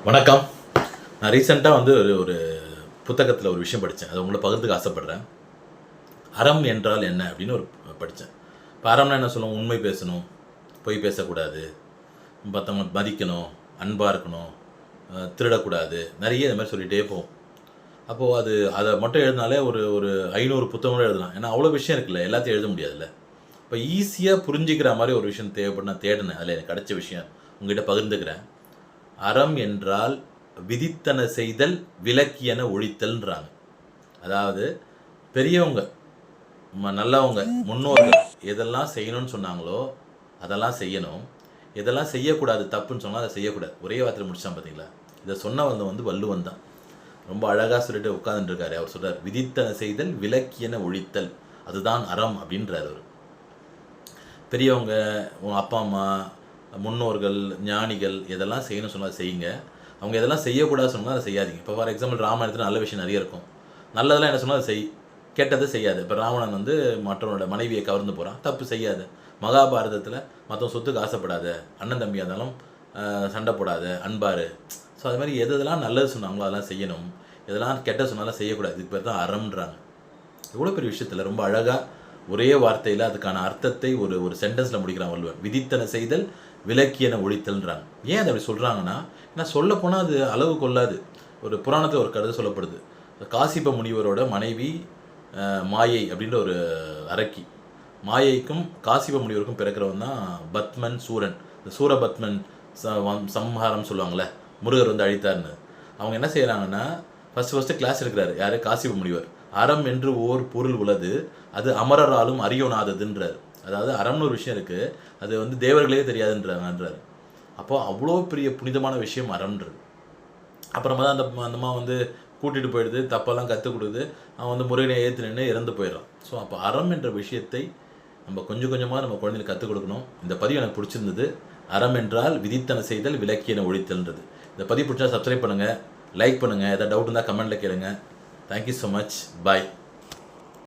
வணக்கம். நான் ரீசெண்டாக வந்து ஒரு ஒரு புத்தகத்தில் ஒரு விஷயம் படித்தேன். அதை உங்களை பகிர்ந்துக்க ஆசைப்படுறேன். அறம் என்றால் என்ன அப்படின்னு ஒரு படித்தேன். இப்போ அறம்னா என்ன சொல்லுவோம்? உண்மை பேசணும், பொய் பேசக்கூடாது, மற்றவங்க மதிக்கணும், அன்பாக இருக்கணும், திருடக்கூடாது, நிறைய இந்த மாதிரி சொல்லிகிட்டே போவோம். அப்போது அதை மட்டும் எழுதினாலே ஒரு ஒரு 500 புத்தகங்களும் எழுதலாம். ஏன்னா அவ்வளோ விஷயம் இருக்குல்ல, எல்லாத்தையும் எழுத முடியாதுல்ல. இப்போ ஈஸியாக புரிஞ்சிக்கிற மாதிரி ஒரு விஷயம் தேவைப்பட்டு நான் தேடினேன். அதில் எனக்கு கிடைச்ச விஷயம் உங்ககிட்ட பகிர்ந்துக்கிறேன். அறம் என்றால் விதித்தன செய்தல் விலக்கியன ஒழித்தல்ன்றாங்க. அதாவது பெரியவங்க, நல்லவங்க, முன்னோர்கள் எதெல்லாம் செய்யணும்னு சொன்னாங்களோ அதெல்லாம் செய்யணும். எதெல்லாம் செய்யக்கூடாது, தப்புன்னு சொன்னால் அதை செய்யக்கூடாது. ஒரே வார்த்தையில் முடிச்சான் பார்த்தீங்களா? இதை சொன்னவன் வந்து வள்ளுவன் தான். ரொம்ப அழகாக சொல்லிட்டு உட்காந்துருக்காரு. அவர் சொல்கிறார், விதித்தன செய்தல் விலக்கியன ஒழித்தல், அதுதான் அறம் அப்படின்றார் அவர். பெரியவங்க, அப்பா அம்மா, முன்னோர்கள், ஞானிகள் எதெல்லாம் செய்யணும்னு சொன்னால் செய்யுங்க. அவங்க எதெல்லாம் செய்யக்கூடாது சொன்னால் அதை செய்யாதீங்க. இப்போ ஃபார் எக்ஸாம்பிள் ராமாயணத்தில் நல்ல விஷயம் நிறைய இருக்கும். நல்லதெல்லாம் என்ன சொன்னால் அதை செய், கெட்டதை செய்யாது. இப்போ ராவணன் வந்து மற்றவனோட மனைவியை கவர்ந்து போகிறான், தப்பு செய்யாது. மகாபாரதத்தில் மற்றவங்க சொத்துக்கு ஆசைப்படாத, அண்ணன் தம்பியாக இருந்தாலும் சண்டை போடாத, அன்பாரு. ஸோ அது மாதிரி எதெல்லாம் நல்லது சொன்னாங்களோ அதெல்லாம் செய்யணும், எதெல்லாம் கெட்ட சொன்னாலும் செய்யக்கூடாது. இதுக்கு பேர் தான் அறம்ன்றாங்க. எவ்வளோ பெரிய விஷயத்தில் ரொம்ப அழகாக ஒரே வார்த்தையில் அதுக்கான அர்த்தத்தை ஒரு ஒரு சென்டென்ஸில் முடிக்கிறான் வள்ளுவர். விதித்தன செய்தல் விலக்கியன ஒழித்தல்ன்றாங்க. ஏன் அதை அப்படி சொல்கிறாங்கன்னா, ஏன்னா சொல்லப்போனால் அது அளவு கொள்ளாது. ஒரு புராணத்தில் ஒரு கதை சொல்லப்படுது. காசிப முனிவரோட மனைவி மாயை அப்படின்ற ஒரு அரக்கி. மாயைக்கும் காசிப முனிவருக்கும் பிறக்கிறவன் தான் பத்மன், சூரன். இந்த சூரபத்மன் சம்ஹாரம் சொல்லுவாங்களே, முருகர் வந்து அழித்தார்னு. அவங்க என்ன செய்கிறாங்கன்னா, ஃபஸ்ட்டு கிளாஸ் எடுக்கிறாரு. யார்? காசிப முனிவர். அறம் என்று ஓர் பொருள் உள்ளது, அது அமரராலும் அறியோனாததுன்றார். அதாவது அறம்னு ஒரு விஷயம் இருக்குது, அது வந்து தேவர்களே தெரியாதுன்றார். அப்போது அவ்வளோ பெரிய புனிதமான விஷயம் அறம்ன்றது. அப்புறமா தான் அந்தம்மா வந்து கூட்டிகிட்டு போயிடுது, தப்பெல்லாம் கற்றுக் கொடுக்குது. அவன் வந்து முருகனை ஏற்று நின்று இறந்து போயிடுறான். ஸோ அப்போ அறம் என்ற விஷயத்தை நம்ம கொஞ்சம் கொஞ்சமாக நம்ம குழந்தைகளுக்கு கற்றுக் கொடுக்கணும். இந்த பதிவு எனக்கு பிடிச்சிருந்தது. அறம் என்றால் விதித்தன செய்தல் விலக்கியன ஒழித்தல்ன்றது. இந்த பதிவு பிடிச்சா சப்ஸ்கிரைப் பண்ணுங்கள், லைக் பண்ணுங்கள். எதாவது டவுட் இருந்தால் கமெண்ட்டில் கேளுங்க. Thank you so much. பாய்.